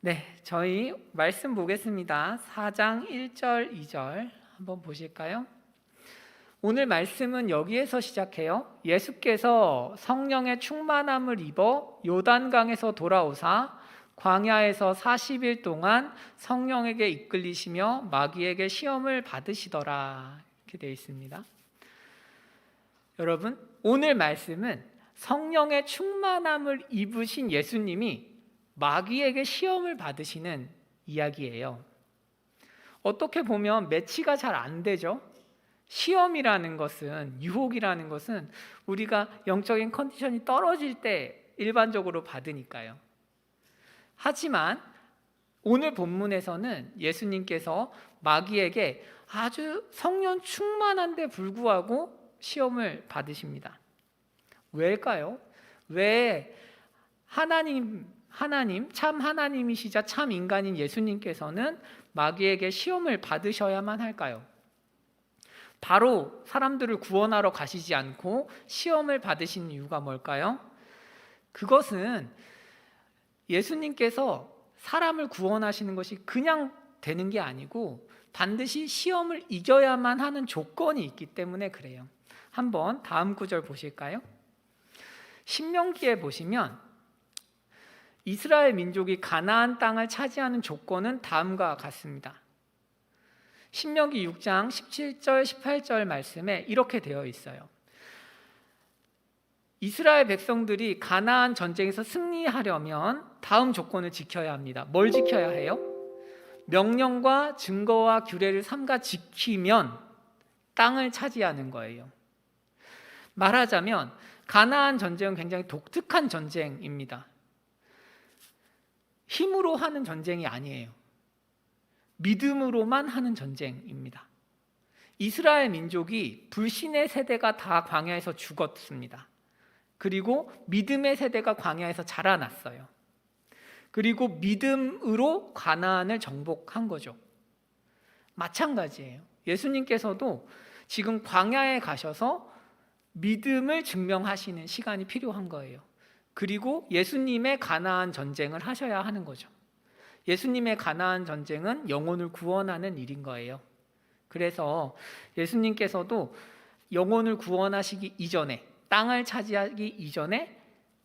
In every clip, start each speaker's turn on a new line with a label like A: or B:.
A: 네, 저희 말씀 보겠습니다. 4장 1절, 2절 한번 보실까요? 오늘 말씀은 여기에서 시작해요. 예수께서 성령의 충만함을 입어 요단강에서 돌아오사 광야에서 40일 동안 성령에게 이끌리시며 마귀에게 시험을 받으시더라. 이렇게 되어 있습니다. 여러분, 오늘 말씀은 성령의 충만함을 입으신 예수님이 마귀에게 시험을 받으시는 이야기예요. 어떻게 보면 매치가 잘 안 되죠. 시험이라는 것은, 유혹이라는 것은 우리가 영적인 컨디션이 떨어질 때 일반적으로 받으니까요. 하지만 오늘 본문에서는 예수님께서 마귀에게 아주 성령 충만한데 불구하고 시험을 받으십니다. 왜일까요? 왜 참 하나님이시자 참 인간인 예수님께서는 마귀에게 시험을 받으셔야만 할까요? 바로 사람들을 구원하러 가시지 않고 시험을 받으신 이유가 뭘까요? 그것은 예수님께서 사람을 구원하시는 것이 그냥 되는 게 아니고 반드시 시험을 이겨야만 하는 조건이 있기 때문에 그래요. 한번 다음 구절 보실까요? 신명기에 보시면 이스라엘 민족이 가나안 땅을 차지하는 조건은 다음과 같습니다. 신명기 6장 17절 18절 말씀에 이렇게 되어 있어요. 이스라엘 백성들이 가나안 전쟁에서 승리하려면 다음 조건을 지켜야 합니다. 뭘 지켜야 해요? 명령과 증거와 규례를 삼가 지키면 땅을 차지하는 거예요. 말하자면 가나안 전쟁은 굉장히 독특한 전쟁입니다. 힘으로 하는 전쟁이 아니에요. 믿음으로만 하는 전쟁입니다. 이스라엘 민족이 불신의 세대가 다 광야에서 죽었습니다. 그리고 믿음의 세대가 광야에서 자라났어요. 그리고 믿음으로 가나안을 정복한 거죠. 마찬가지예요. 예수님께서도 지금 광야에 가셔서 믿음을 증명하시는 시간이 필요한 거예요. 그리고 예수님의 가나안 전쟁을 하셔야 하는 거죠. 예수님의 가나안 전쟁은 영혼을 구원하는 일인 거예요. 그래서 예수님께서도 영혼을 구원하시기 이전에, 땅을 차지하기 이전에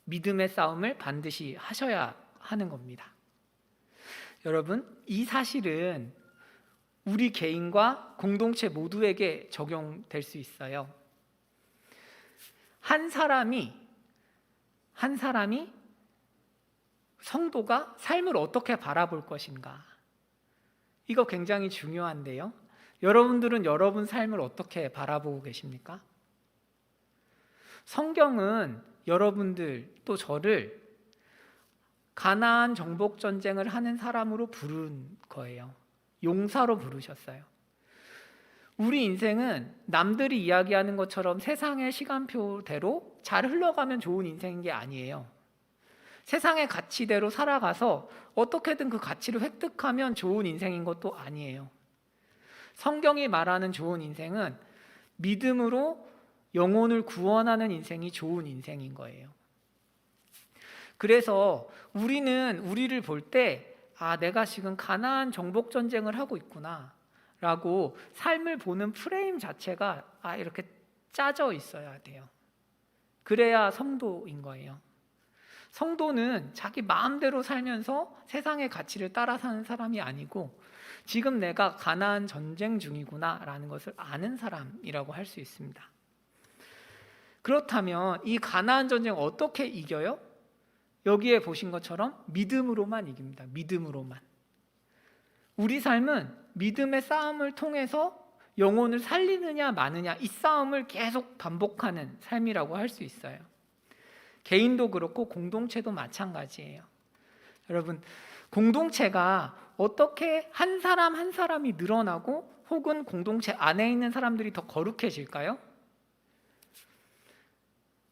A: 믿음의 싸움을 반드시 하셔야 하는 겁니다. 여러분, 이 사실은 우리 개인과 공동체 모두에게 적용될 수 있어요. 한 사람이 성도가 삶을 어떻게 바라볼 것인가, 이거 굉장히 중요한데요. 여러분들은 여러분 삶을 어떻게 바라보고 계십니까? 성경은 여러분들 또 저를 가나안 정복 전쟁을 하는 사람으로 부른 거예요. 용사로 부르셨어요. 우리 인생은 남들이 이야기하는 것처럼 세상의 시간표대로 잘 흘러가면 좋은 인생인 게 아니에요. 세상의 가치대로 살아가서 어떻게든 그 가치를 획득하면 좋은 인생인 것도 아니에요. 성경이 말하는 좋은 인생은 믿음으로 영혼을 구원하는 인생이 좋은 인생인 거예요. 그래서 우리는 우리를 볼 때 내가 지금 가나안 정복 전쟁을 하고 있구나 라고 삶을 보는 프레임 자체가 이렇게 짜져 있어야 돼요. 그래야 성도인 거예요. 성도는 자기 마음대로 살면서 세상의 가치를 따라 사는 사람이 아니고 지금 내가 가나안 전쟁 중이구나 라는 것을 아는 사람이라고 할 수 있습니다. 그렇다면 이 가나안 전쟁 어떻게 이겨요? 여기에 보신 것처럼 믿음으로만 이깁니다. 믿음으로만. 우리 삶은 믿음의 싸움을 통해서 영혼을 살리느냐 마느냐, 이 싸움을 계속 반복하는 삶이라고 할 수 있어요. 개인도 그렇고 공동체도 마찬가지예요. 여러분, 공동체가 어떻게 한 사람 한 사람이 늘어나고 혹은 공동체 안에 있는 사람들이 더 거룩해질까요?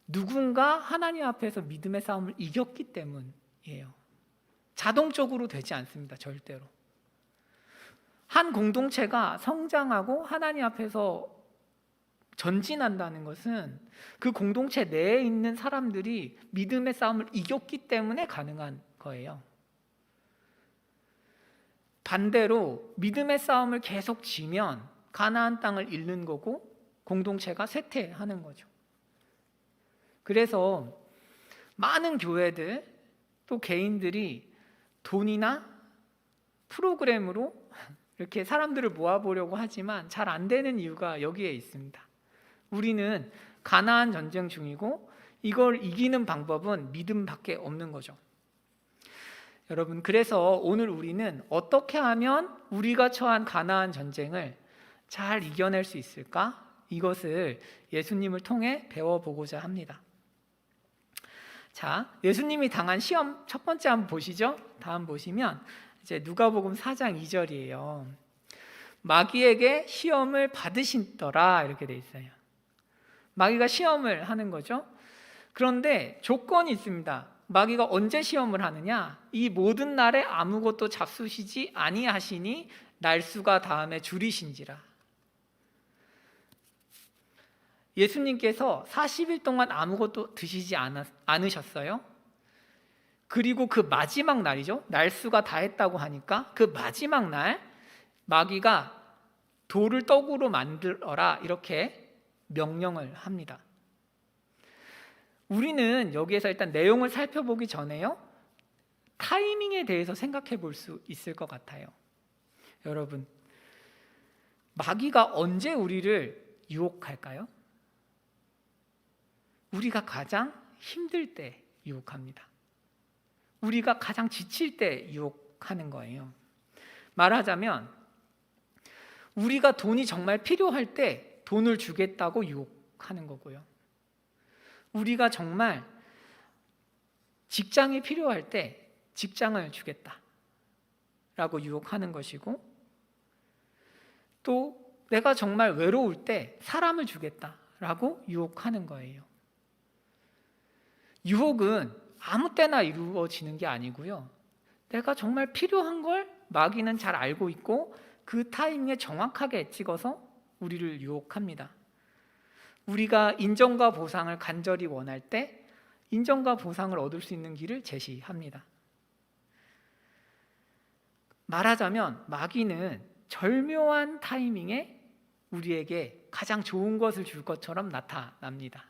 A: 누군가 하나님 앞에서 믿음의 싸움을 이겼기 때문이에요. 자동적으로 되지 않습니다. 절대로. 한 공동체가 성장하고 하나님 앞에서 전진한다는 것은 그 공동체 내에 있는 사람들이 믿음의 싸움을 이겼기 때문에 가능한 거예요. 반대로 믿음의 싸움을 계속 지면 가나안 땅을 잃는 거고 공동체가 쇠퇴하는 거죠. 그래서 많은 교회들 또 개인들이 돈이나 프로그램으로 이렇게 사람들을 모아보려고 하지만 잘 안 되는 이유가 여기에 있습니다. 우리는 가나안 전쟁 중이고 이걸 이기는 방법은 믿음밖에 없는 거죠. 여러분, 그래서 오늘 우리는 어떻게 하면 우리가 처한 가나안 전쟁을 잘 이겨낼 수 있을까? 이것을 예수님을 통해 배워보고자 합니다. 자, 예수님이 당한 시험 첫 번째 한번 보시죠. 다음 보시면 이제 누가복음 4장 2절이에요. 마귀에게 시험을 받으시더라 이렇게 돼 있어요. 마귀가 시험을 하는 거죠. 그런데 조건이 있습니다. 마귀가 언제 시험을 하느냐? 이 모든 날에 아무것도 잡수시지 아니하시니 날수가 다음에 줄이신지라. 예수님께서 40일 동안 아무것도 드시지 않으셨어요. 그리고 그 마지막 날이죠. 날수가 다 했다고 하니까 그 마지막 날 마귀가 돌을 떡으로 만들어라 이렇게 명령을 합니다. 우리는 여기에서 일단 내용을 살펴보기 전에요, 타이밍에 대해서 생각해 볼 수 있을 것 같아요. 여러분, 마귀가 언제 우리를 유혹할까요? 우리가 가장 힘들 때 유혹합니다. 우리가 가장 지칠 때 유혹하는 거예요. 말하자면 우리가 돈이 정말 필요할 때 돈을 주겠다고 유혹하는 거고요. 우리가 정말 직장이 필요할 때 직장을 주겠다라고 유혹하는 것이고, 또 내가 정말 외로울 때 사람을 주겠다라고 유혹하는 거예요. 유혹은 아무 때나 이루어지는 게 아니고요. 내가 정말 필요한 걸 마귀는 잘 알고 있고 그 타이밍에 정확하게 찍어서 우리를 유혹합니다. 우리가 인정과 보상을 간절히 원할 때 인정과 보상을 얻을 수 있는 길을 제시합니다. 말하자면 마귀는 절묘한 타이밍에 우리에게 가장 좋은 것을 줄 것처럼 나타납니다.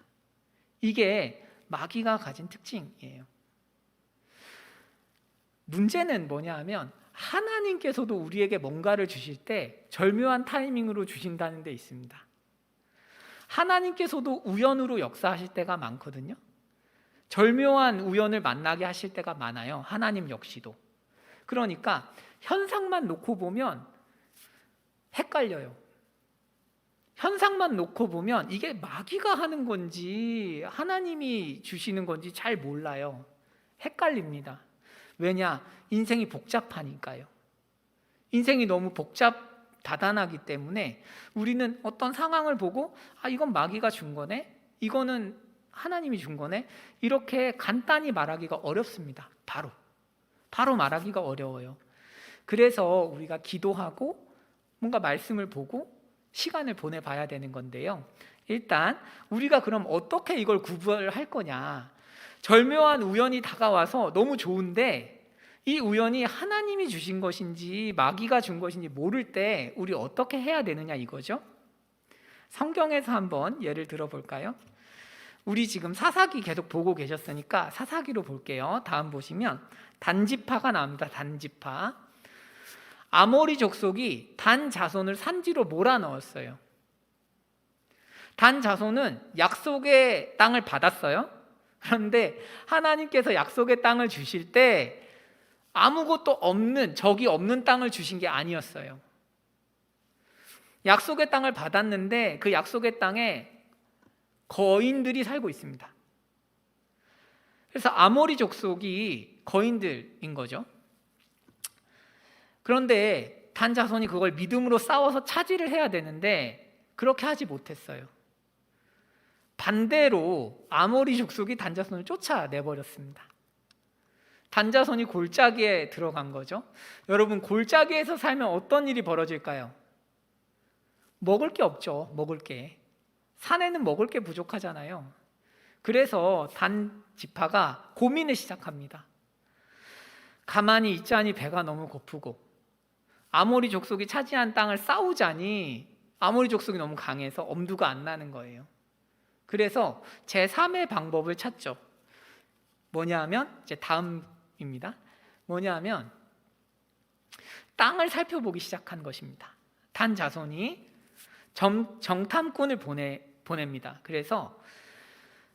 A: 이게 마귀가 가진 특징이에요. 문제는 뭐냐 하면 하나님께서도 우리에게 뭔가를 주실 때 절묘한 타이밍으로 주신다는 데 있습니다. 하나님께서도 우연으로 역사하실 때가 많거든요. 절묘한 우연을 만나게 하실 때가 많아요. 하나님 역시도. 그러니까 현상만 놓고 보면 헷갈려요. 현상만 놓고 보면 이게 마귀가 하는 건지 하나님이 주시는 건지 잘 몰라요. 헷갈립니다. 왜냐? 인생이 복잡하니까요. 인생이 너무 다단하기 때문에 우리는 어떤 상황을 보고 이건 마귀가 준 거네, 이거는 하나님이 준 거네, 이렇게 간단히 말하기가 어렵습니다. 바로 말하기가 어려워요. 그래서 우리가 기도하고 뭔가 말씀을 보고 시간을 보내봐야 되는 건데요. 일단 우리가 그럼 어떻게 이걸 구별할 거냐? 절묘한 우연이 다가와서 너무 좋은데 이 우연이 하나님이 주신 것인지 마귀가 준 것인지 모를 때 우리 어떻게 해야 되느냐 이거죠. 성경에서 한번 예를 들어볼까요? 우리 지금 사사기 계속 보고 계셨으니까 사사기로 볼게요. 다음 보시면 단지파가 나옵니다. 단지파. 아모리 족속이 단 자손을 산지로 몰아넣었어요. 단 자손은 약속의 땅을 받았어요. 그런데 하나님께서 약속의 땅을 주실 때 아무것도 없는, 적이 없는 땅을 주신 게 아니었어요. 약속의 땅을 받았는데 그 약속의 땅에 거인들이 살고 있습니다. 그래서 아모리 족속이 거인들인 거죠. 그런데 단 자손이 그걸 믿음으로 싸워서 차지를 해야 되는데 그렇게 하지 못했어요. 반대로 아모리 족속이 단 자손을 쫓아내버렸습니다. 단 자손이 골짜기에 들어간 거죠. 여러분, 골짜기에서 살면 어떤 일이 벌어질까요? 먹을 게 없죠. 먹을 게. 산에는 먹을 게 부족하잖아요. 그래서 단 지파가 고민을 시작합니다. 가만히 있자니 배가 너무 고프고 아모리 족속이 차지한 땅을 싸우자니 아모리 족속이 너무 강해서 엄두가 안 나는 거예요. 그래서 제3의 방법을 찾죠. 뭐냐면 이제 다음입니다. 뭐냐면 땅을 살펴보기 시작한 것입니다. 단 자손이 정탐꾼을 보냅니다. 그래서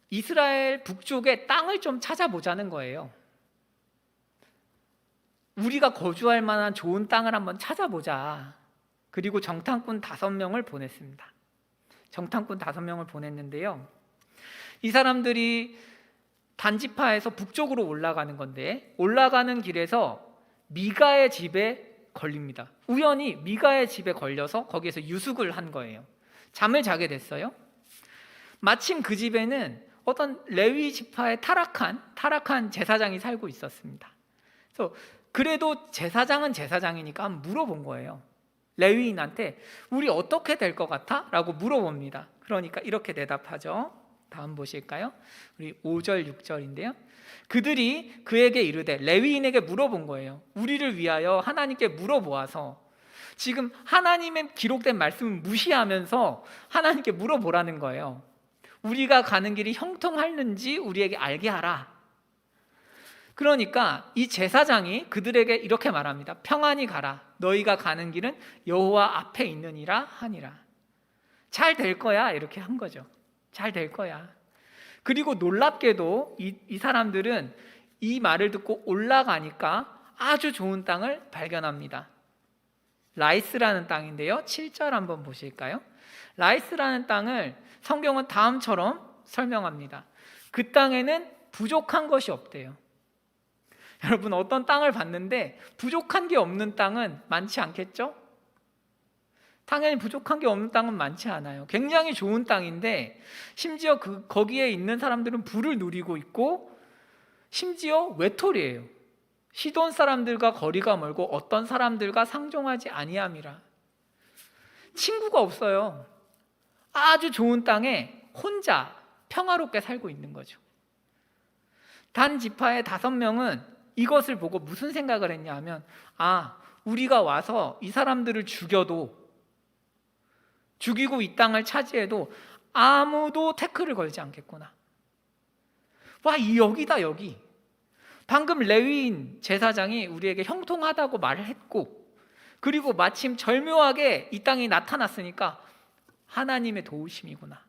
A: 이스라엘 북쪽의 땅을 좀 찾아보자는 거예요. 우리가 거주할 만한 좋은 땅을 한번 찾아보자. 그리고 정탐꾼 5명을 보냈습니다. 정탐꾼 5명을 보냈는데요. 이 사람들이 단지파에서 북쪽으로 올라가는 건데 올라가는 길에서 미가의 집에 걸립니다. 우연히 미가의 집에 걸려서 거기에서 유숙을 한 거예요. 잠을 자게 됐어요. 마침 그 집에는 어떤 레위 지파의 타락한 제사장이 살고 있었습니다. 그래서 그래도 제사장은 제사장이니까 한번 물어본 거예요. 레위인한테 우리 어떻게 될 것 같아? 라고 물어봅니다. 그러니까 이렇게 대답하죠. 다음 보실까요? 우리 5절 6절인데요. 그들이 그에게 이르되, 레위인에게 물어본 거예요. 우리를 위하여 하나님께 물어보아서, 지금 하나님의 기록된 말씀을 무시하면서 하나님께 물어보라는 거예요. 우리가 가는 길이 형통하는지 우리에게 알게 하라. 그러니까 이 제사장이 그들에게 이렇게 말합니다. 평안히 가라. 너희가 가는 길은 여호와 앞에 있느니라 하니라. 잘 될 거야. 이렇게 한 거죠. 잘 될 거야. 그리고 놀랍게도 이 사람들은 이 말을 듣고 올라가니까 아주 좋은 땅을 발견합니다. 라이스라는 땅인데요. 7절 한번 보실까요? 라이스라는 땅을 성경은 다음처럼 설명합니다. 그 땅에는 부족한 것이 없대요. 여러분, 어떤 땅을 봤는데 부족한 게 없는 땅은 많지 않겠죠? 당연히 부족한 게 없는 땅은 많지 않아요. 굉장히 좋은 땅인데 심지어 거기에 있는 사람들은 부를 누리고 있고 심지어 외톨이에요. 시돈 사람들과 거리가 멀고 어떤 사람들과 상종하지 아니함이라. 친구가 없어요. 아주 좋은 땅에 혼자 평화롭게 살고 있는 거죠. 단 지파의 5명은 이것을 보고 무슨 생각을 했냐 하면, 우리가 와서 이 사람들을 죽이고 이 땅을 차지해도 아무도 태클을 걸지 않겠구나. 여기다 여기. 방금 레위인 제사장이 우리에게 형통하다고 말을 했고, 그리고 마침 절묘하게 이 땅이 나타났으니까 하나님의 도우심이구나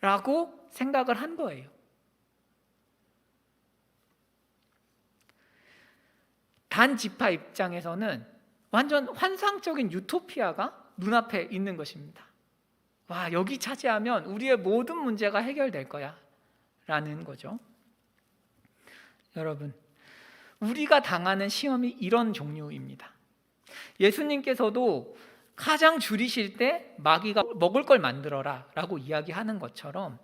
A: 라고 생각을 한 거예요. 단 지파 입장에서는 완전 환상적인 유토피아가 눈앞에 있는 것입니다. 여기 차지하면 우리의 모든 문제가 해결될 거야 라는 거죠. 여러분, 우리가 당하는 시험이 이런 종류입니다. 예수님께서도 가장 줄이실 때 마귀가 먹을 걸 만들어라 라고 이야기하는 것처럼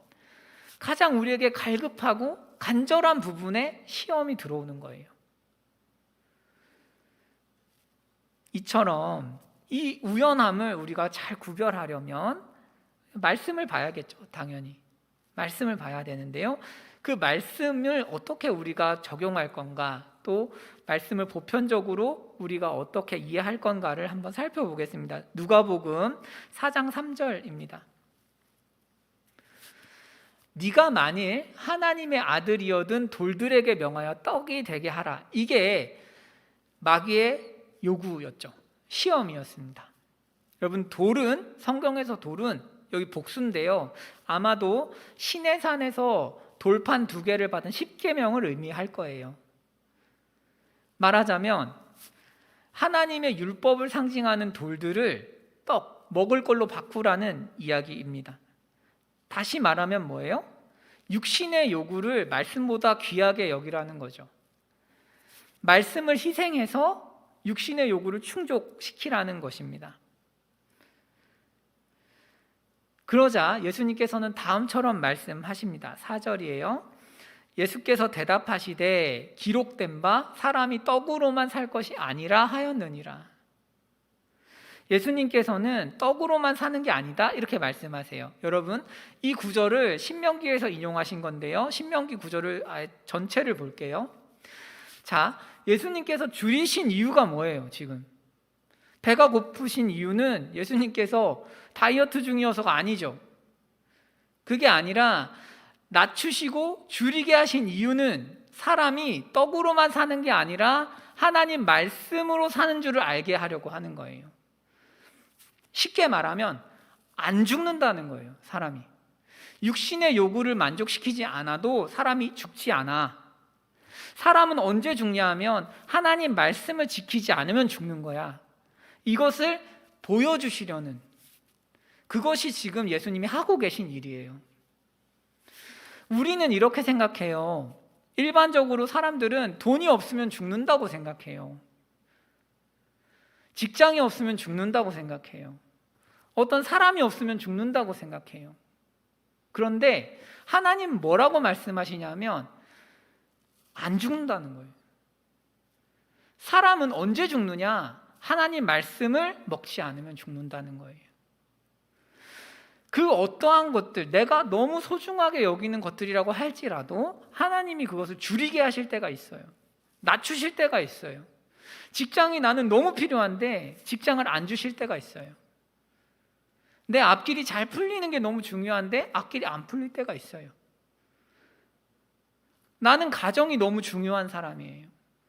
A: 가장 우리에게 갈급하고 간절한 부분에 시험이 들어오는 거예요. 이처럼 이 우연함을 우리가 잘 구별하려면 말씀을 봐야겠죠. 당연히 말씀을 봐야 되는데요. 그 말씀을 어떻게 우리가 적용할 건가, 또 말씀을 보편적으로 우리가 어떻게 이해할 건가를 한번 살펴보겠습니다. 누가복음 4장 3절입니다. 네가 만일 하나님의 아들이어든 돌들에게 명하여 떡이 되게 하라. 이게 마귀의 요구였죠. 시험이었습니다. 여러분, 성경에서 돌은 여기 복수인데요. 아마도 시내산에서 돌판 2개를 받은 10계명을 의미할 거예요. 말하자면 하나님의 율법을 상징하는 돌들을 먹을 걸로 바꾸라는 이야기입니다. 다시 말하면 뭐예요? 육신의 요구를 말씀보다 귀하게 여기라는 거죠. 말씀을 희생해서 육신의 요구를 충족시키라는 것입니다. 그러자 예수님께서는 다음처럼 말씀하십니다. 4절이에요. 예수께서 대답하시되 기록된 바 사람이 떡으로만 살 것이 아니라 하였느니라. 예수님께서는 떡으로만 사는 게 아니다 이렇게 말씀하세요. 여러분, 이 구절을 신명기에서 인용하신 건데요. 신명기 구절을 전체를 볼게요. 자, 예수님께서 줄이신 이유가 뭐예요? 지금 배가 고프신 이유는 예수님께서 다이어트 중이어서가 아니죠. 그게 아니라 낮추시고 줄이게 하신 이유는 사람이 떡으로만 사는 게 아니라 하나님 말씀으로 사는 줄을 알게 하려고 하는 거예요. 쉽게 말하면 안 죽는다는 거예요. 사람이 육신의 요구를 만족시키지 않아도 사람이 죽지 않아. 사람은 언제 죽냐 하면 하나님 말씀을 지키지 않으면 죽는 거야. 이것을 보여주시려는, 그것이 지금 예수님이 하고 계신 일이에요. 우리는 이렇게 생각해요. 일반적으로 사람들은 돈이 없으면 죽는다고 생각해요. 직장이 없으면 죽는다고 생각해요. 어떤 사람이 없으면 죽는다고 생각해요. 그런데 하나님 뭐라고 말씀하시냐면 안 죽는다는 거예요. 사람은 언제 죽느냐? 하나님 말씀을 먹지 않으면 죽는다는 거예요. 그 어떠한 것들, 내가 너무 소중하게 여기는 것들이라고 할지라도 하나님이 그것을 줄이게 하실 때가 있어요. 낮추실 때가 있어요. 직장이 나는 너무 필요한데 직장을 안 주실 때가 있어요. 내 앞길이 잘 풀리는 게 너무 중요한데 앞길이 안 풀릴 때가 있어요. 나는 가정이 너무 중요한 사람이에요.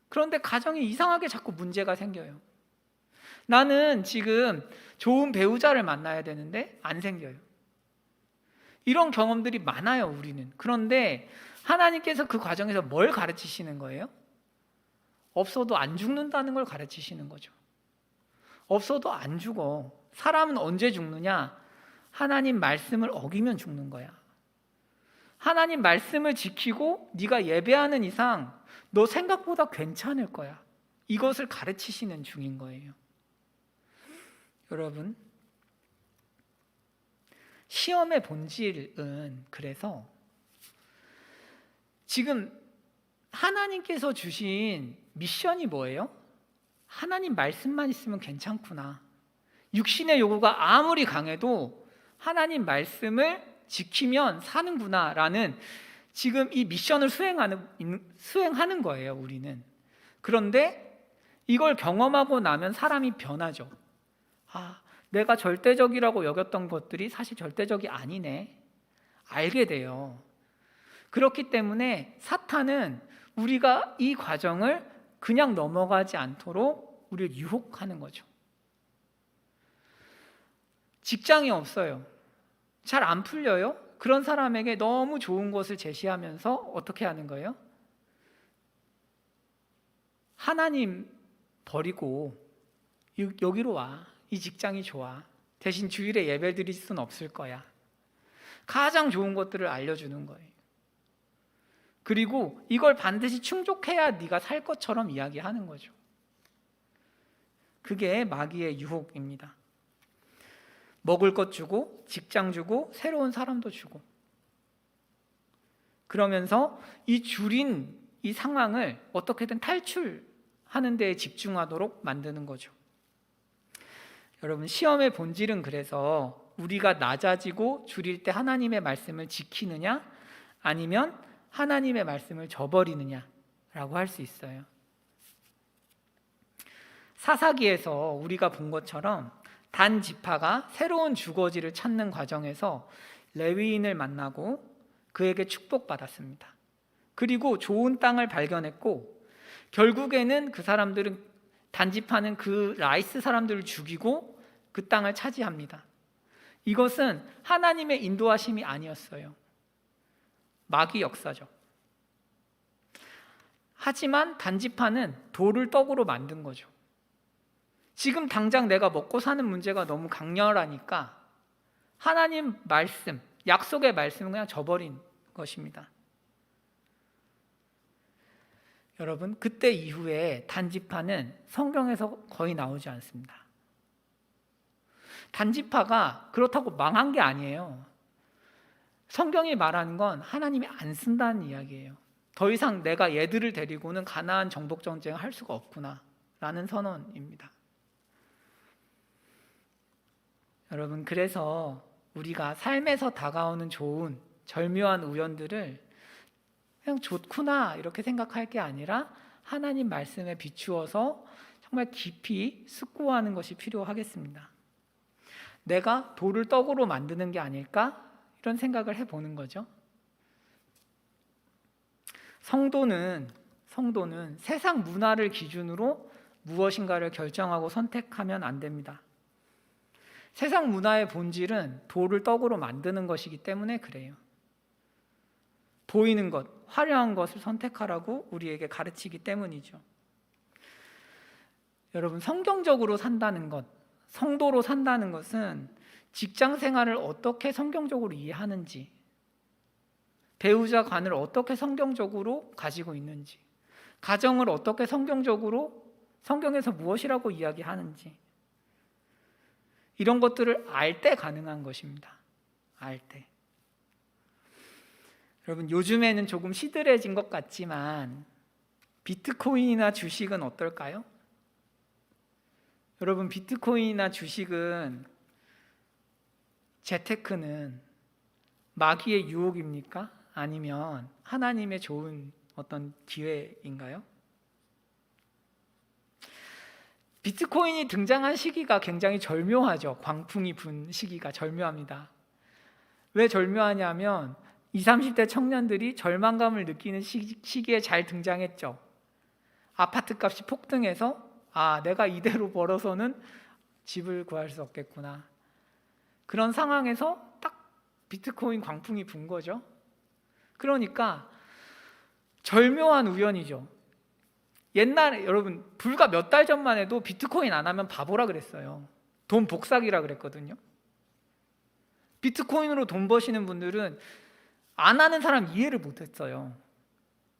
A: 그런데 가정이 이상하게 자꾸 문제가 생겨요. 나는 지금 좋은 배우자를 만나야 되는데 안 생겨요. 이런 경험들이 많아요, 우리는. 그런데 하나님께서 그 과정에서 뭘 가르치시는 거예요? 없어도 안 죽는다는 걸 가르치시는 거죠. 없어도 안 죽어. 사람은 언제 죽느냐? 하나님 말씀을 어기면 죽는 거야. 하나님 말씀을 지키고 네가 예배하는 이상 너 생각보다 괜찮을 거야. 이것을 가르치시는 중인 거예요. 여러분, 시험의 본질은 그래서 지금 하나님께서 주신 미션이 뭐예요? 하나님 말씀만 있으면 괜찮구나. 육신의 요구가 아무리 강해도 하나님 말씀을 지키면 사는구나 라는 지금 이 미션을 수행하는 거예요, 우리는. 그런데 이걸 경험하고 나면 사람이 변하죠. 내가 절대적이라고 여겼던 것들이 사실 절대적이 아니네. 알게 돼요. 그렇기 때문에 사탄은 우리가 이 과정을 그냥 넘어가지 않도록 우리를 유혹하는 거죠. 직장이 없어요. 잘 안 풀려요? 그런 사람에게 너무 좋은 것을 제시하면서 어떻게 하는 거예요? 하나님 버리고 여기로 와. 이 직장이 좋아. 대신 주일에 예배 드릴 수는 없을 거야. 가장 좋은 것들을 알려주는 거예요. 그리고 이걸 반드시 충족해야 네가 살 것처럼 이야기하는 거죠. 그게 마귀의 유혹입니다. 먹을 것 주고, 직장 주고, 새로운 사람도 주고. 그러면서 이 줄인 이 상황을 어떻게든 탈출하는 데에 집중하도록 만드는 거죠. 여러분, 시험의 본질은 그래서 우리가 낮아지고 줄일 때 하나님의 말씀을 지키느냐 아니면 하나님의 말씀을 저버리느냐라고 할 수 있어요. 사사기에서 우리가 본 것처럼 단 지파가 새로운 주거지를 찾는 과정에서 레위인을 만나고 그에게 축복받았습니다. 그리고 좋은 땅을 발견했고 결국에는 그 사람들은 단지파는 그 라이스 사람들을 죽이고 그 땅을 차지합니다. 이것은 하나님의 인도하심이 아니었어요. 마귀 역사죠. 하지만 단지파는 돌을 떡으로 만든 거죠. 지금 당장 내가 먹고 사는 문제가 너무 강렬하니까 하나님 말씀, 약속의 말씀은 그냥 저버린 것입니다. 여러분, 그때 이후에 단지파는 성경에서 거의 나오지 않습니다. 단지파가 그렇다고 망한 게 아니에요. 성경이 말하는 건 하나님이 안 쓴다는 이야기예요. 더 이상 내가 얘들을 데리고는 가나안 정복 전쟁을 할 수가 없구나 라는 선언입니다. 여러분, 그래서 우리가 삶에서 다가오는 좋은 절묘한 우연들을 그냥 좋구나 이렇게 생각할 게 아니라 하나님 말씀에 비추어서 정말 깊이 숙고하는 것이 필요하겠습니다. 내가 돌을 떡으로 만드는 게 아닐까? 이런 생각을 해보는 거죠. 성도는 세상 문화를 기준으로 무엇인가를 결정하고 선택하면 안 됩니다. 세상 문화의 본질은 돌을 떡으로 만드는 것이기 때문에 그래요. 보이는 것, 화려한 것을 선택하라고 우리에게 가르치기 때문이죠. 여러분, 성경적으로 산다는 것, 성도로 산다는 것은 직장 생활을 어떻게 성경적으로 이해하는지, 배우자 간을 어떻게 성경적으로 가지고 있는지, 가정을 어떻게 성경적으로, 성경에서 무엇이라고 이야기하는지, 이런 것들을 알 때 가능한 것입니다. 알 때. 여러분, 요즘에는 조금 시들해진 것 같지만 비트코인이나 주식은 어떨까요? 여러분, 비트코인이나 주식은, 재테크는 마귀의 유혹입니까? 아니면 하나님의 좋은 어떤 기회인가요? 비트코인이 등장한 시기가 굉장히 절묘하죠. 광풍이 분 시기가 절묘합니다. 왜 절묘하냐면 20, 30대 청년들이 절망감을 느끼는 시기에 잘 등장했죠. 아파트 값이 폭등해서 내가 이대로 벌어서는 집을 구할 수 없겠구나. 그런 상황에서 딱 비트코인 광풍이 분 거죠. 그러니까 절묘한 우연이죠. 옛날에 여러분, 불과 몇 달 전만 해도 비트코인 안 하면 바보라 그랬어요. 돈 복사기라 그랬거든요. 비트코인으로 돈 버시는 분들은 안 하는 사람 이해를 못했어요.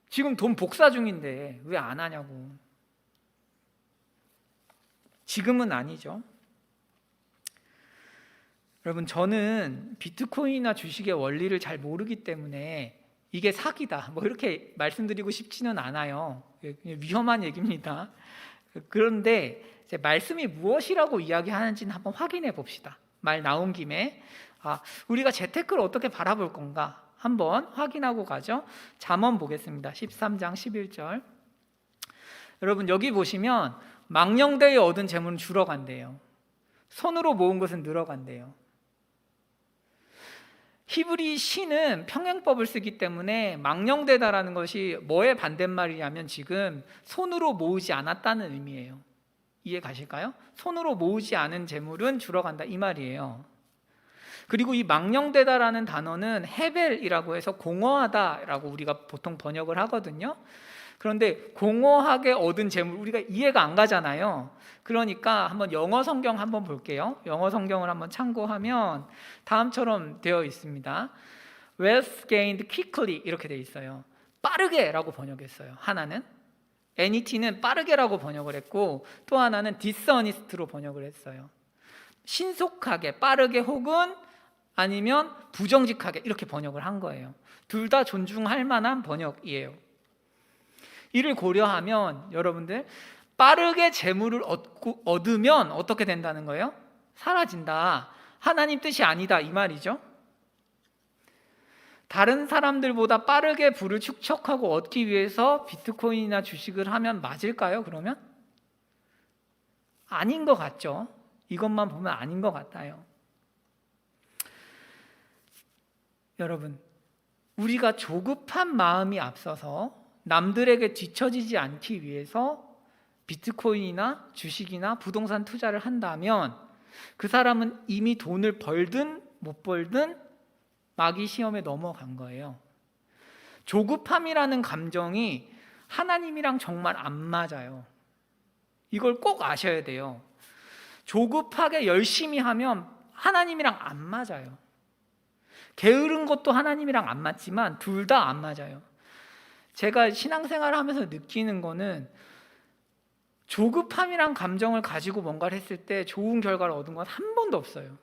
A: 지금 돈 복사 중인데 왜 안 하냐고. 지금은 아니죠. 여러분, 저는 비트코인이나 주식의 원리를 잘 모르기 때문에 이게 사기다 뭐 이렇게 말씀드리고 싶지는 않아요. 위험한 얘기입니다. 그런데 이제 말씀이 무엇이라고 이야기하는지는 한번 확인해 봅시다. 말 나온 김에 우리가 재테크를 어떻게 바라볼 건가 한번 확인하고 가죠. 잠언 보겠습니다. 13장 11절. 여러분, 여기 보시면 망령되이 얻은 재물은 줄어간대요. 손으로 모은 것은 늘어간대요. 히브리 시는 평행법을 쓰기 때문에 망령되다라는 것이 뭐의 반대말이냐면 지금 손으로 모으지 않았다는 의미예요. 이해 가실까요? 손으로 모으지 않은 재물은 줄어간다 이 말이에요. 그리고 이 망령되다라는 단어는 헤벨이라고 해서 공허하다라고 우리가 보통 번역을 하거든요. 그런데 공허하게 얻은 재물, 우리가 이해가 안 가잖아요. 그러니까 한번 영어 성경 한번 볼게요. 영어 성경을 한번 참고하면 다음처럼 되어 있습니다. Wealth gained quickly 이렇게 되어 있어요. 빠르게라고 번역했어요. 하나는 NET는 빠르게라고 번역을 했고, 또 하나는 dishonest로 번역을 했어요. 신속하게, 빠르게 혹은 아니면 부정직하게 이렇게 번역을 한 거예요. 둘 다 존중할 만한 번역이에요. 이를 고려하면 여러분들, 빠르게 재물을 얻으면 어떻게 된다는 거예요? 사라진다. 하나님 뜻이 아니다 이 말이죠. 다른 사람들보다 빠르게 부를 축적하고 얻기 위해서 비트코인이나 주식을 하면 맞을까요? 그러면? 아닌 것 같죠. 이것만 보면 아닌 것 같아요. 여러분, 우리가 조급한 마음이 앞서서 남들에게 뒤처지지 않기 위해서 비트코인이나 주식이나 부동산 투자를 한다면 그 사람은 이미 돈을 벌든 못 벌든 마귀 시험에 넘어간 거예요. 조급함이라는 감정이 하나님이랑 정말 안 맞아요. 이걸 꼭 아셔야 돼요. 조급하게 열심히 하면 하나님이랑 안 맞아요. 게으른 것도 하나님이랑 안 맞지만 둘 다 안 맞아요. 제가 신앙생활을 하면서 느끼는 거는 조급함이란 감정을 가지고 뭔가를 했을 때 좋은 결과를 얻은 건 한 번도 없어요.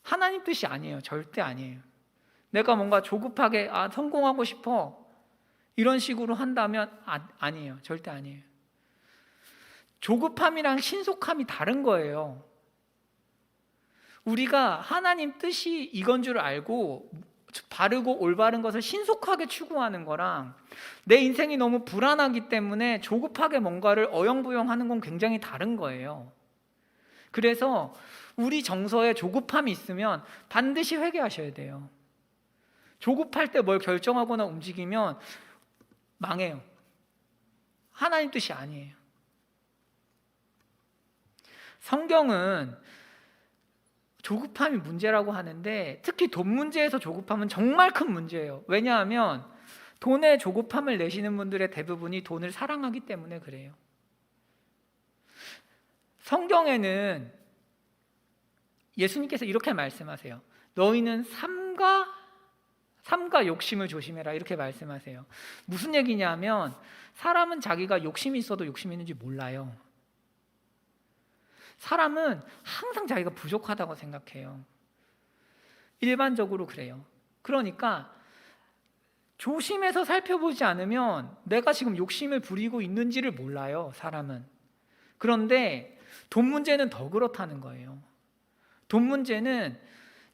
A: 하나님 뜻이 아니에요. 절대 아니에요. 내가 뭔가 조급하게 성공하고 싶어 이런 식으로 한다면 아니에요. 절대 아니에요. 조급함이랑 신속함이 다른 거예요. 우리가 하나님 뜻이 이건 줄 알고 바르고 올바른 것을 신속하게 추구하는 거랑 내 인생이 너무 불안하기 때문에 조급하게 뭔가를 어영부영하는 건 굉장히 다른 거예요. 그래서 우리 정서에 조급함이 있으면 반드시 회개하셔야 돼요. 조급할 때 뭘 결정하거나 움직이면 망해요. 하나님 뜻이 아니에요. 성경은 조급함이 문제라고 하는데 특히 돈 문제에서 조급함은 정말 큰 문제예요. 왜냐하면 돈에 조급함을 내시는 분들의 대부분이 돈을 사랑하기 때문에 그래요. 성경에는 예수님께서 이렇게 말씀하세요. 너희는 삼가 욕심을 조심해라 이렇게 말씀하세요. 무슨 얘기냐면 사람은 자기가 욕심이 있어도 욕심이 있는지 몰라요. 사람은 항상 자기가 부족하다고 생각해요. 일반적으로 그래요. 그러니까 조심해서 살펴보지 않으면 내가 지금 욕심을 부리고 있는지를 몰라요, 사람은. 그런데 돈 문제는 더 그렇다는 거예요. 돈 문제는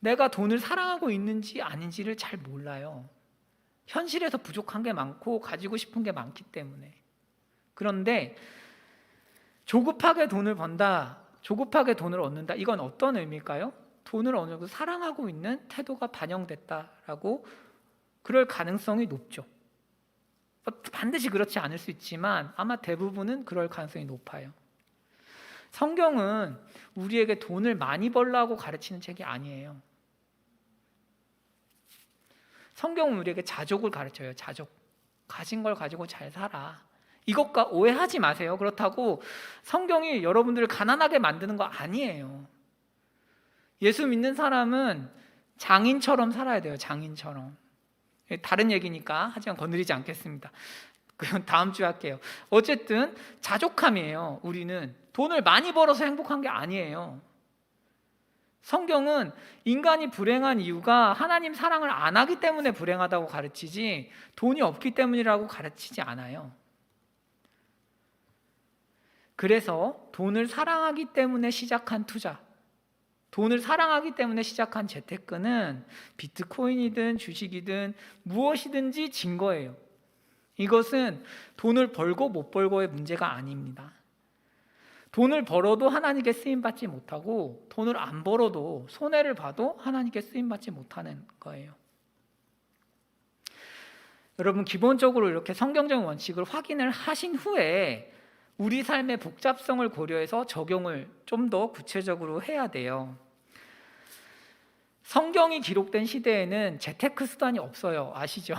A: 내가 돈을 사랑하고 있는지 아닌지를 잘 몰라요. 현실에서 부족한 게 많고 가지고 싶은 게 많기 때문에. 그런데 조급하게 돈을 번다, 조급하게 돈을 얻는다. 이건 어떤 의미일까요? 돈을 어느 정도 사랑하고 있는 태도가 반영됐다라고 그럴 가능성이 높죠. 반드시 그렇지 않을 수 있지만 아마 대부분은 그럴 가능성이 높아요. 성경은 우리에게 돈을 많이 벌라고 가르치는 책이 아니에요. 성경은 우리에게 자족을 가르쳐요. 자족. 가진 걸 가지고 잘 살아. 이것과 오해하지 마세요. 그렇다고 성경이 여러분들을 가난하게 만드는 거 아니에요. 예수 믿는 사람은 장인처럼 살아야 돼요. 장인처럼. 다른 얘기니까 하지만 건드리지 않겠습니다. 그건 다음 주에 할게요. 어쨌든 자족함이에요. 우리는 돈을 많이 벌어서 행복한 게 아니에요. 성경은 인간이 불행한 이유가 하나님 사랑을 안 하기 때문에 불행하다고 가르치지 돈이 없기 때문이라고 가르치지 않아요. 그래서 돈을 사랑하기 때문에 시작한 투자, 돈을 사랑하기 때문에 시작한 재테크는 비트코인이든 주식이든 무엇이든지 진 거예요. 이것은 돈을 벌고 못 벌고의 문제가 아닙니다. 돈을 벌어도 하나님께 쓰임받지 못하고 돈을 안 벌어도 손해를 봐도 하나님께 쓰임받지 못하는 거예요. 여러분, 기본적으로 이렇게 성경적 원칙을 확인을 하신 후에 우리 삶의 복잡성을 고려해서 적용을 좀 더 구체적으로 해야 돼요. 성경이 기록된 시대에는 재테크 수단이 없어요. 아시죠?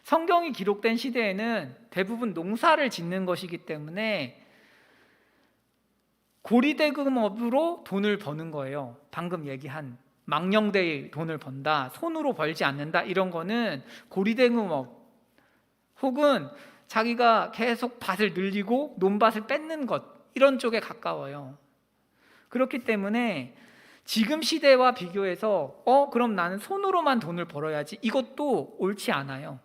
A: 성경이 기록된 시대에는 대부분 농사를 짓는 것이기 때문에 고리대금업으로 돈을 버는 거예요. 방금 얘기한 망령되이 돈을 번다, 손으로 벌지 않는다, 이런 거는 고리대금업 혹은 자기가 계속 밭을 늘리고 논밭을 뺏는 것, 이런 쪽에 가까워요. 그렇기 때문에 지금 시대와 비교해서 그럼 나는 손으로만 돈을 벌어야지, 이것도 옳지 않아요.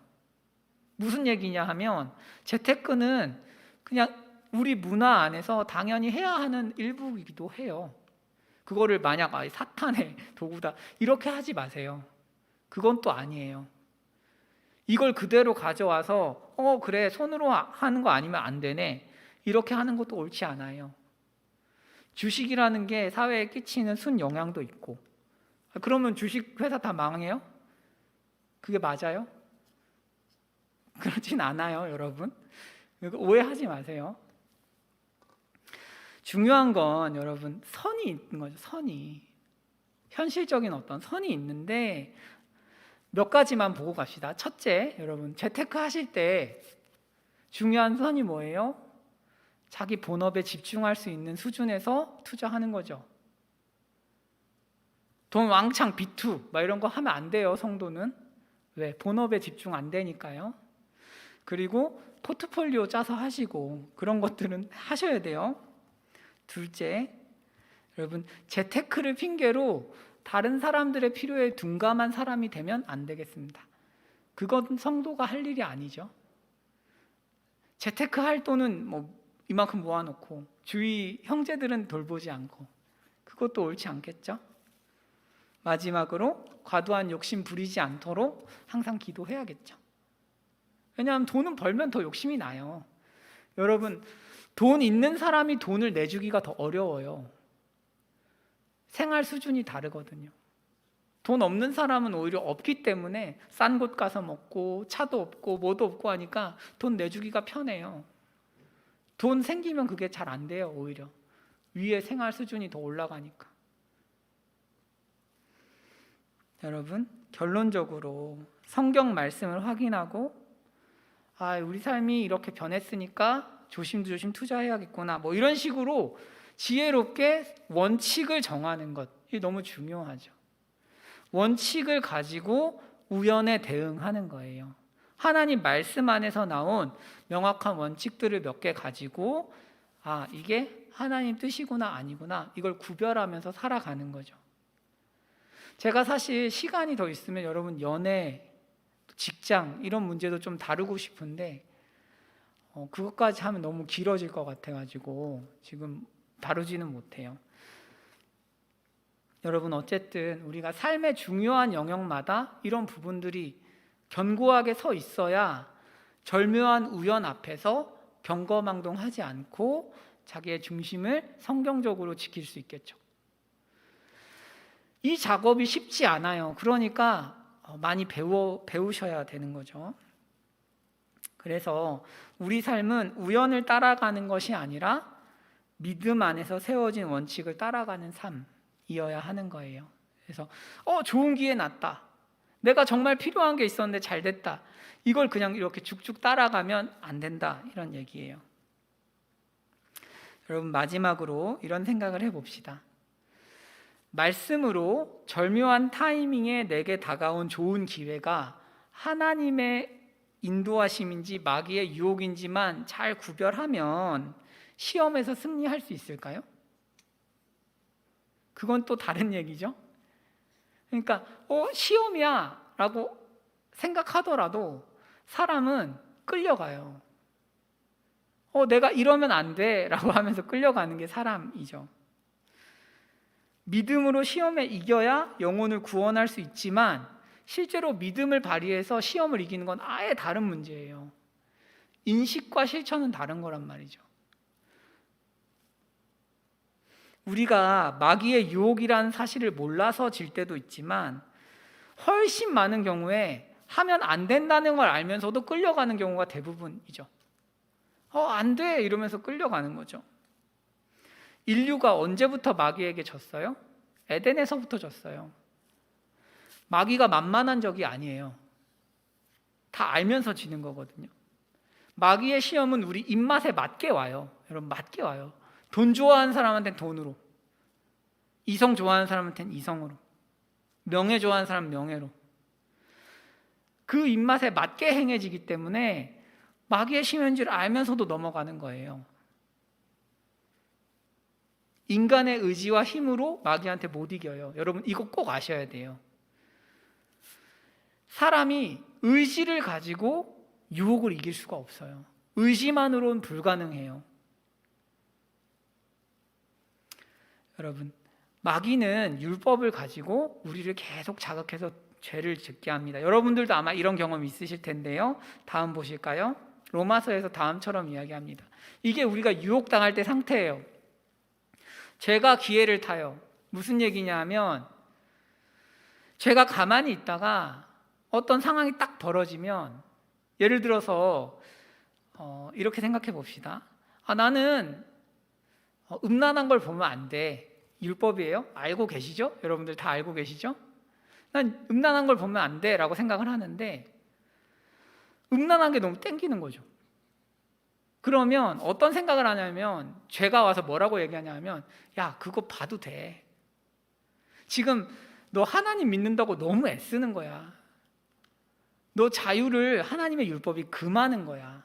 A: 무슨 얘기냐 하면 재테크는 그냥 우리 문화 안에서 당연히 해야 하는 일부이기도 해요. 그거를 만약 사탄의 도구다 이렇게 하지 마세요. 그건 또 아니에요. 이걸 그대로 가져와서 그래 손으로 하는 거 아니면 안 되네 이렇게 하는 것도 옳지 않아요. 주식이라는 게 사회에 끼치는 순영향도 있고, 그러면 주식 회사 다 망해요? 그게 맞아요? 그렇진 않아요, 여러분. 오해하지 마세요. 중요한 건 여러분 선이 있는 거죠. 선이. 현실적인 어떤 선이 있는데 몇 가지만 보고 갑시다. 첫째, 여러분 재테크 하실 때 중요한 선이 뭐예요? 자기 본업에 집중할 수 있는 수준에서 투자하는 거죠. 돈 왕창 비투 막 이런 거 하면 안 돼요, 성도는. 왜? 본업에 집중 안 되니까요. 그리고 포트폴리오 짜서 하시고 그런 것들은 하셔야 돼요. 둘째, 여러분 재테크를 핑계로 다른 사람들의 필요에 둔감한 사람이 되면 안 되겠습니다. 그건 성도가 할 일이 아니죠. 재테크 할 돈은 이만큼 모아놓고 주위 형제들은 돌보지 않고, 그것도 옳지 않겠죠? 마지막으로 과도한 욕심 부리지 않도록 항상 기도해야겠죠. 왜냐하면 돈은 벌면 더 욕심이 나요. 여러분, 돈 있는 사람이 돈을 내주기가 더 어려워요. 생활 수준이 다르거든요. 돈 없는 사람은 오히려 없기 때문에 싼 곳 가서 먹고 차도 없고 뭐도 없고 하니까 돈 내주기가 편해요. 돈 생기면 그게 잘 안 돼요. 오히려 위에 생활 수준이 더 올라가니까. 여러분, 결론적으로 성경 말씀을 확인하고 우리 삶이 이렇게 변했으니까 조심조심 투자해야겠구나, 뭐 이런 식으로 지혜롭게 원칙을 정하는 것, 이게 너무 중요하죠. 원칙을 가지고 우연에 대응하는 거예요. 하나님 말씀 안에서 나온 명확한 원칙들을 몇 개 가지고 이게 하나님 뜻이구나 아니구나, 이걸 구별하면서 살아가는 거죠. 제가 사실 시간이 더 있으면 여러분 연애, 직장 이런 문제도 좀 다루고 싶은데 그것까지 하면 너무 길어질 것 같아가지고 지금 다루지는 못해요. 여러분, 어쨌든 우리가 삶의 중요한 영역마다 이런 부분들이 견고하게 서 있어야 절묘한 우연 앞에서 경거망동하지 않고 자기의 중심을 성경적으로 지킬 수 있겠죠. 이 작업이 쉽지 않아요. 그러니까 많이 배우셔야 되는 거죠. 그래서 우리 삶은 우연을 따라가는 것이 아니라 믿음 안에서 세워진 원칙을 따라가는 삶이어야 하는 거예요. 그래서 좋은 기회 났다, 내가 정말 필요한 게 있었는데 잘 됐다, 이걸 그냥 이렇게 쭉쭉 따라가면 안 된다, 이런 얘기예요. 여러분, 마지막으로 이런 생각을 해봅시다. 말씀으로 절묘한 타이밍에 내게 다가온 좋은 기회가 하나님의 인도하심인지 마귀의 유혹인지만 잘 구별하면 시험에서 승리할 수 있을까요? 그건 또 다른 얘기죠. 그러니까 시험이야 라고 생각하더라도 사람은 끌려가요. 내가 이러면 안 돼 라고 하면서 끌려가는 게 사람이죠. 믿음으로 시험에 이겨야 영혼을 구원할 수 있지만 실제로 믿음을 발휘해서 시험을 이기는 건 아예 다른 문제예요. 인식과 실천은 다른 거란 말이죠. 우리가 마귀의 유혹이라는 사실을 몰라서 질 때도 있지만 훨씬 많은 경우에 하면 안 된다는 걸 알면서도 끌려가는 경우가 대부분이죠. 안 돼 이러면서 끌려가는 거죠. 인류가 언제부터 마귀에게 졌어요? 에덴에서부터 졌어요. 마귀가 만만한 적이 아니에요. 다 알면서 지는 거거든요. 마귀의 시험은 우리 입맛에 맞게 와요. 여러분, 맞게 와요. 돈 좋아하는 사람한테는 돈으로, 이성 좋아하는 사람한테는 이성으로, 명예 좋아하는 사람은 명예로. 그 입맛에 맞게 행해지기 때문에 마귀의 시험인 줄 알면서도 넘어가는 거예요. 인간의 의지와 힘으로 마귀한테 못 이겨요. 여러분, 이거 꼭 아셔야 돼요. 사람이 의지를 가지고 유혹을 이길 수가 없어요. 의지만으로는 불가능해요. 여러분, 마귀는 율법을 가지고 우리를 계속 자극해서 죄를 짓게 합니다. 여러분들도 아마 이런 경험 있으실 텐데요. 다음 보실까요? 로마서에서 다음처럼 이야기합니다. 이게 우리가 유혹당할 때 상태예요. 죄가 기회를 타요. 무슨 얘기냐 하면 죄가 가만히 있다가 어떤 상황이 딱 벌어지면, 예를 들어서 이렇게 생각해 봅시다. 나는 음란한 걸 보면 안 돼. 율법이에요. 알고 계시죠? 여러분들 다 알고 계시죠? 난 음란한 걸 보면 안 돼 라고 생각을 하는데 음란한 게 너무 땡기는 거죠. 그러면 어떤 생각을 하냐면, 죄가 와서 뭐라고 얘기하냐면, 야, 그거 봐도 돼. 지금 너 하나님 믿는다고 너무 애쓰는 거야. 너 자유를, 하나님의 율법이 금하는 거야.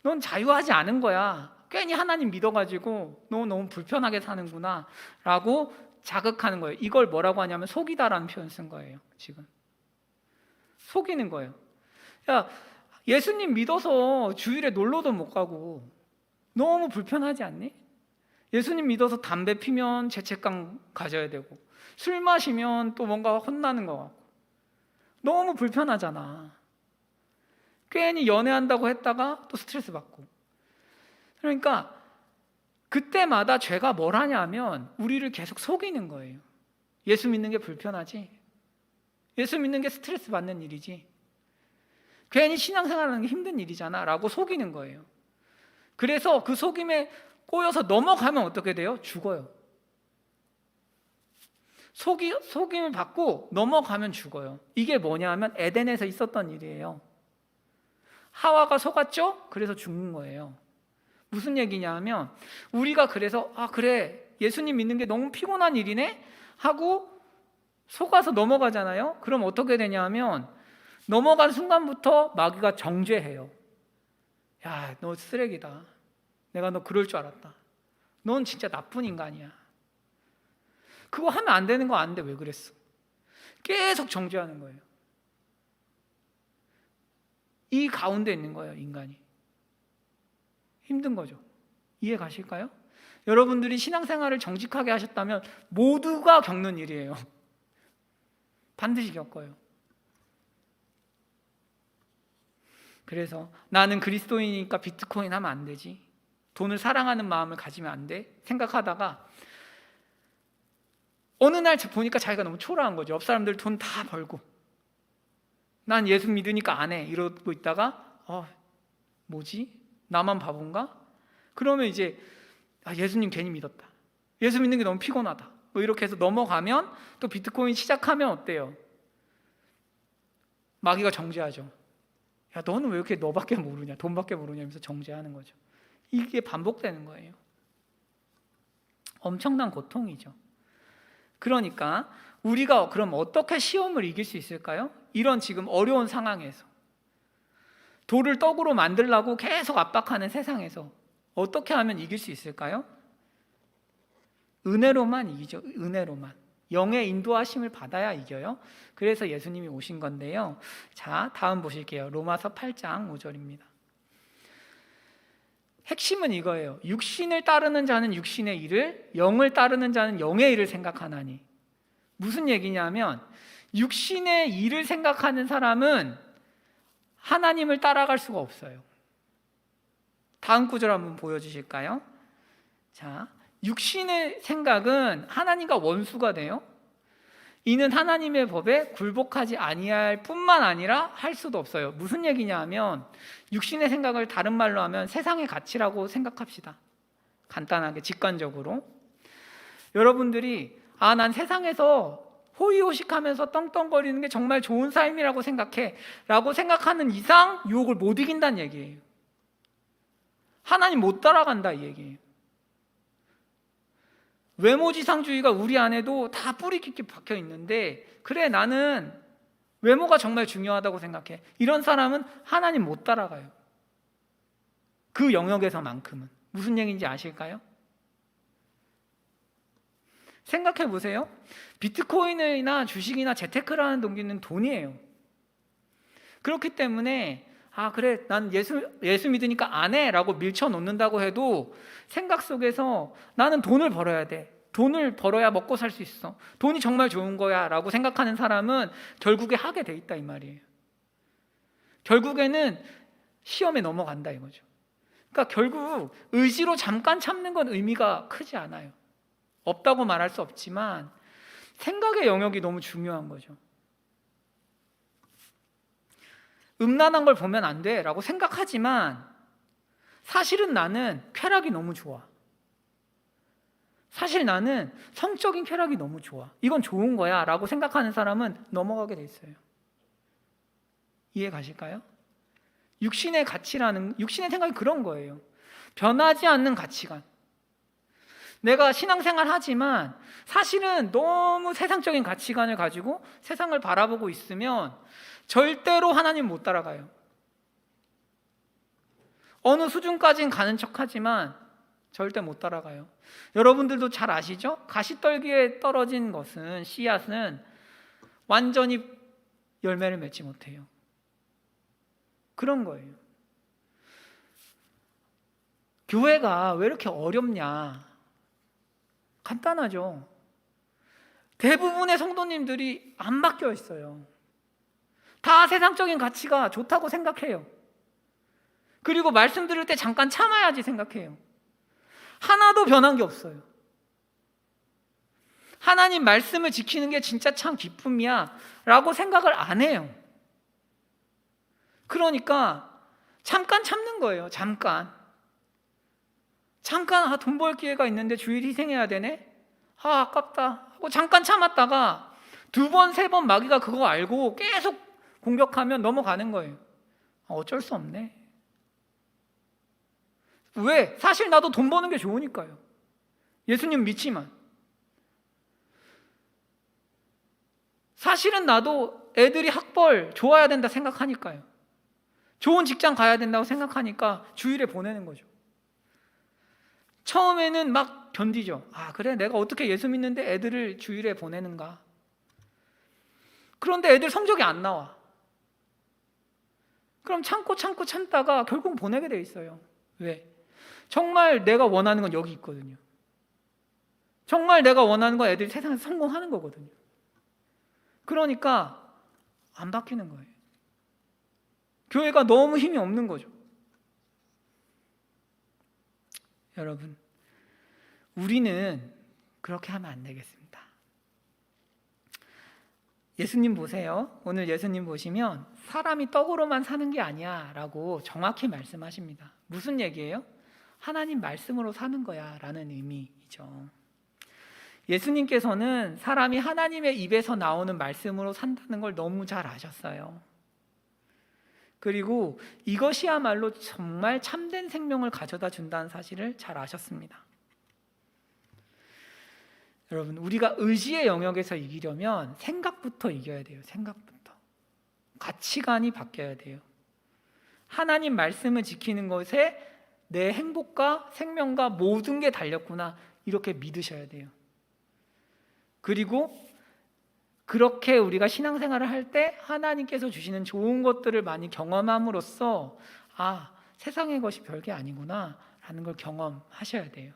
A: 넌 자유하지 않은 거야. 괜히 하나님 믿어가지고 너 너무 불편하게 사는구나 라고 자극하는 거예요. 이걸 뭐라고 하냐면 속이다라는 표현 쓴 거예요. 지금 속이는 거예요. 야, 예수님 믿어서 주일에 놀러도 못 가고 너무 불편하지 않니? 예수님 믿어서 담배 피면 죄책감 가져야 되고, 술 마시면 또 뭔가 혼나는 것 같고, 너무 불편하잖아. 괜히 연애한다고 했다가 또 스트레스 받고. 그러니까 그때마다 죄가 뭘 하냐면 우리를 계속 속이는 거예요. 예수 믿는 게 불편하지, 예수 믿는 게 스트레스 받는 일이지, 괜히 신앙생활하는 게 힘든 일이잖아 라고 속이는 거예요. 그래서 그 속임에 꼬여서 넘어가면 어떻게 돼요? 죽어요. 속임을 받고 넘어가면 죽어요. 이게 뭐냐 하면 에덴에서 있었던 일이에요. 하와가 속았죠? 그래서 죽는 거예요. 무슨 얘기냐 하면 우리가 그래서 그래, 예수님 믿는 게 너무 피곤한 일이네 하고 속아서 넘어가잖아요. 그럼 어떻게 되냐 하면 넘어간 순간부터 마귀가 정죄해요. 야, 너 쓰레기다. 내가 너 그럴 줄 알았다. 넌 진짜 나쁜 인간이야. 그거 하면 안 되는 거 아는데 왜 그랬어? 계속 정죄하는 거예요. 이 가운데 있는 거예요, 인간이. 힘든 거죠. 이해 가실까요? 여러분들이 신앙생활을 정직하게 하셨다면 모두가 겪는 일이에요. 반드시 겪어요. 그래서 나는 그리스도인이니까 비트코인 하면 안 되지, 돈을 사랑하는 마음을 가지면 안 돼 생각하다가 어느 날 보니까 자기가 너무 초라한 거죠. 옆 사람들 돈 다 벌고 난 예수 믿으니까 안 해 이러고 있다가 뭐지? 나만 바본가? 그러면 이제 예수님 괜히 믿었다, 예수 믿는 게 너무 피곤하다, 뭐 이렇게 해서 넘어가면 또 비트코인 시작하면 어때요? 마귀가 정죄하죠. 야, 너는 왜 이렇게 너밖에 모르냐, 돈밖에 모르냐 하면서 정죄하는 거죠. 이게 반복되는 거예요. 엄청난 고통이죠. 그러니까 우리가 그럼 어떻게 시험을 이길 수 있을까요? 이런 지금 어려운 상황에서, 돌을 떡으로 만들라고 계속 압박하는 세상에서 어떻게 하면 이길 수 있을까요? 은혜로만 이기죠. 은혜로만. 영의 인도하심을 받아야 이겨요. 그래서 예수님이 오신 건데요. 자, 다음 보실게요. 로마서 8장 5절입니다. 핵심은 이거예요. 육신을 따르는 자는 육신의 일을, 영을 따르는 자는 영의 일을 생각하나니. 무슨 얘기냐면 육신의 일을 생각하는 사람은 하나님을 따라갈 수가 없어요. 다음 구절 한번 보여주실까요? 자, 육신의 생각은 하나님과 원수가 돼요. 이는 하나님의 법에 굴복하지 아니할 뿐만 아니라 할 수도 없어요. 무슨 얘기냐 하면 육신의 생각을 다른 말로 하면 세상의 가치라고 생각합시다. 간단하게 직관적으로 여러분들이 난 세상에서 호의호식하면서 떵떵거리는 게 정말 좋은 삶이라고 생각해 라고 생각하는 이상 유혹을 못 이긴다는 얘기예요. 하나님 못 따라간다 이 얘기예요. 외모지상주의가 우리 안에도 다 뿌리 깊게 박혀 있는데, 그래 나는 외모가 정말 중요하다고 생각해, 이런 사람은 하나님 못 따라가요. 그 영역에서만큼은. 무슨 얘기인지 아실까요? 생각해 보세요. 비트코인이나 주식이나 재테크라는 동기는 돈이에요. 그렇기 때문에 그래 난 예수 믿으니까 안 해 라고 밀쳐놓는다고 해도 생각 속에서 나는 돈을 벌어야 돼, 돈을 벌어야 먹고 살 수 있어, 돈이 정말 좋은 거야 라고 생각하는 사람은 결국에 하게 돼 있다 이 말이에요. 결국에는 시험에 넘어간다 이거죠. 그러니까 결국 의지로 잠깐 참는 건 의미가 크지 않아요. 없다고 말할 수 없지만 생각의 영역이 너무 중요한 거죠. 음란한 걸 보면 안 돼 라고 생각하지만 사실은 나는 쾌락이 너무 좋아, 사실 나는 성적인 쾌락이 너무 좋아, 이건 좋은 거야 라고 생각하는 사람은 넘어가게 돼 있어요. 이해 가실까요? 육신의 가치라는, 육신의 생각이 그런 거예요. 변하지 않는 가치관. 내가 신앙생활 하지만 사실은 너무 세상적인 가치관을 가지고 세상을 바라보고 있으면 절대로 하나님 못 따라가요. 어느 수준까지는 가는 척하지만 절대 못 따라가요. 여러분들도 잘 아시죠? 가시떨기에 떨어진 것은, 씨앗은 완전히 열매를 맺지 못해요. 그런 거예요. 교회가 왜 이렇게 어렵냐, 간단하죠. 대부분의 성도님들이 안 바뀌어 있어요. 다 세상적인 가치가 좋다고 생각해요. 그리고 말씀 들을 때 잠깐 참아야지 생각해요. 하나도 변한 게 없어요. 하나님 말씀을 지키는 게 진짜 참 기쁨이야 라고 생각을 안 해요. 그러니까 잠깐 참는 거예요. 잠깐 돈 벌 기회가 있는데 주일 희생해야 되네? 아깝다 하고 잠깐 참았다가 2번, 3번 마귀가 그거 알고 계속 공격하면 넘어가는 거예요. 어쩔 수 없네. 왜? 사실 나도 돈 버는 게 좋으니까요. 예수님 믿지만. 사실은 나도 애들이 학벌 좋아야 된다 생각하니까요. 좋은 직장 가야 된다고 생각하니까 주일에 보내는 거죠. 처음에는 막 견디죠. 그래, 내가 어떻게 예수 믿는데 애들을 주일에 보내는가. 그런데 애들 성적이 안 나와. 그럼 참다가 결국 보내게 돼 있어요. 왜? 정말 내가 원하는 건 여기 있거든요. 정말 내가 원하는 건 애들이 세상에서 성공하는 거거든요. 그러니까 안 바뀌는 거예요. 교회가 너무 힘이 없는 거죠. 여러분, 우리는 그렇게 하면 안 되겠습니다. 예수님 보세요. 오늘 예수님 보시면 사람이 떡으로만 사는 게 아니야 라고 정확히 말씀하십니다. 무슨 얘기예요? 하나님 말씀으로 사는 거야 라는 의미이죠. 예수님께서는 사람이 하나님의 입에서 나오는 말씀으로 산다는 걸 너무 잘 아셨어요. 그리고 이것이야말로 정말 참된 생명을 가져다 준다는 사실을 잘 아셨습니다. 여러분, 우리가 의지의 영역에서 이기려면 생각부터 이겨야 돼요. 생각부터. 가치관이 바뀌어야 돼요. 하나님 말씀을 지키는 것에 내 행복과 생명과 모든 게 달렸구나, 이렇게 믿으셔야 돼요. 그리고 그렇게 우리가 신앙생활을 할 때 하나님께서 주시는 좋은 것들을 많이 경험함으로써 세상의 것이 별게 아니구나 라는 걸 경험하셔야 돼요.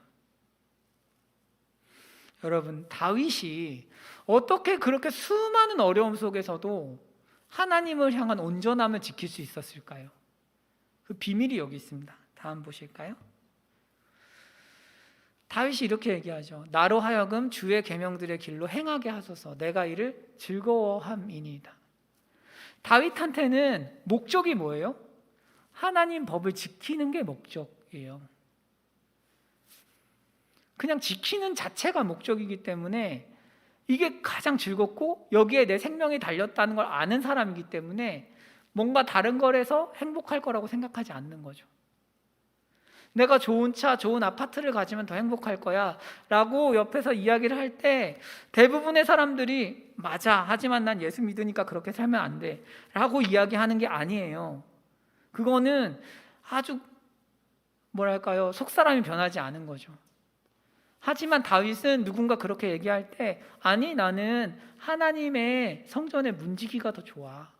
A: 여러분, 다윗이 어떻게 그렇게 수많은 어려움 속에서도 하나님을 향한 온전함을 지킬 수 있었을까요? 그 비밀이 여기 있습니다. 다음 보실까요? 다윗이 이렇게 얘기하죠. 나로 하여금 주의 계명들의 길로 행하게 하소서. 내가 이를 즐거워함이니이다. 다윗한테는 목적이 뭐예요? 하나님 법을 지키는 게 목적이에요. 그냥 지키는 자체가 목적이기 때문에 이게 가장 즐겁고 여기에 내 생명이 달렸다는 걸 아는 사람이기 때문에 뭔가 다른 거에서 행복할 거라고 생각하지 않는 거죠. 내가 좋은 차, 좋은 아파트를 가지면 더 행복할 거야 라고 옆에서 이야기를 할 때 대부분의 사람들이 맞아, 하지만 난 예수 믿으니까 그렇게 살면 안 돼 라고 이야기하는 게 아니에요. 그거는 아주 속사람이 변하지 않은 거죠. 하지만 다윗은 누군가 그렇게 얘기할 때 아니, 나는 하나님의 성전에 문지기가 더 좋아.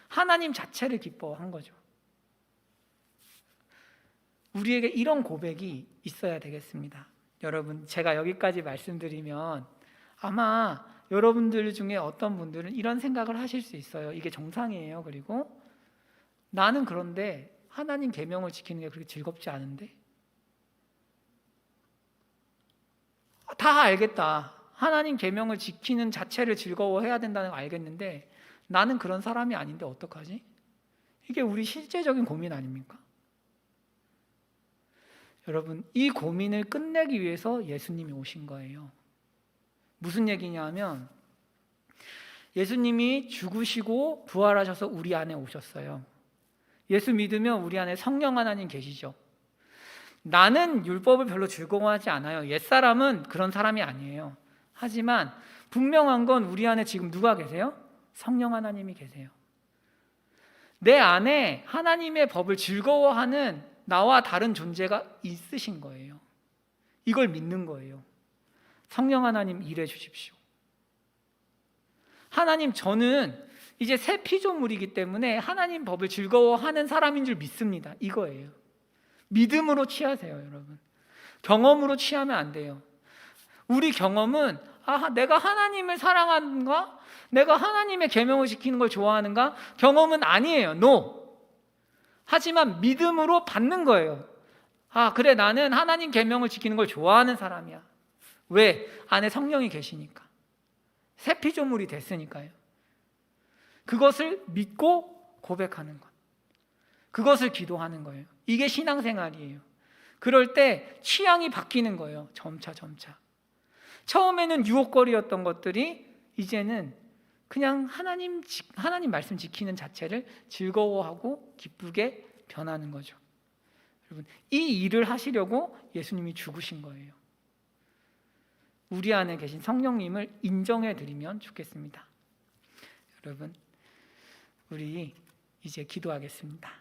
A: 하나님 자체를 기뻐한 거죠. 우리에게 이런 고백이 있어야 되겠습니다. 여러분, 제가 여기까지 말씀드리면 아마 여러분들 중에 어떤 분들은 이런 생각을 하실 수 있어요. 이게 정상이에요. 그리고 나는 그런데 하나님 계명을 지키는 게 그렇게 즐겁지 않은데? 다 알겠다. 하나님 계명을 지키는 자체를 즐거워해야 된다는 걸 알겠는데 나는 그런 사람이 아닌데 어떡하지? 이게 우리 실제적인 고민 아닙니까? 여러분, 이 고민을 끝내기 위해서 예수님이 오신 거예요. 무슨 얘기냐면 예수님이 죽으시고 부활하셔서 우리 안에 오셨어요. 예수 믿으면 우리 안에 성령 하나님 계시죠. 나는 율법을 별로 즐거워하지 않아요. 옛사람은 그런 사람이 아니에요. 하지만 분명한 건 우리 안에 지금 누가 계세요? 성령 하나님이 계세요. 내 안에 하나님의 법을 즐거워하는 나와 다른 존재가 있으신 거예요. 이걸 믿는 거예요. 성령 하나님 일해 주십시오. 하나님, 저는 이제 새 피조물이기 때문에 하나님 법을 즐거워하는 사람인 줄 믿습니다. 이거예요. 믿음으로 취하세요, 여러분. 경험으로 취하면 안 돼요. 우리 경험은 내가 하나님을 사랑하는가? 내가 하나님의 계명을 지키는 걸 좋아하는가? 경험은 아니에요. No. 하지만 믿음으로 받는 거예요. 그래, 나는 하나님 계명을 지키는 걸 좋아하는 사람이야. 왜? 안에 성령이 계시니까. 새 피조물이 됐으니까요. 그것을 믿고 고백하는 것. 그것을 기도하는 거예요. 이게 신앙생활이에요. 그럴 때 취향이 바뀌는 거예요. 점차. 처음에는 유혹거리였던 것들이 이제는 그냥 하나님 말씀 지키는 자체를 즐거워하고 기쁘게 변하는 거죠. 여러분, 이 일을 하시려고 예수님이 죽으신 거예요. 우리 안에 계신 성령님을 인정해 드리면 좋겠습니다. 여러분, 우리 이제 기도하겠습니다.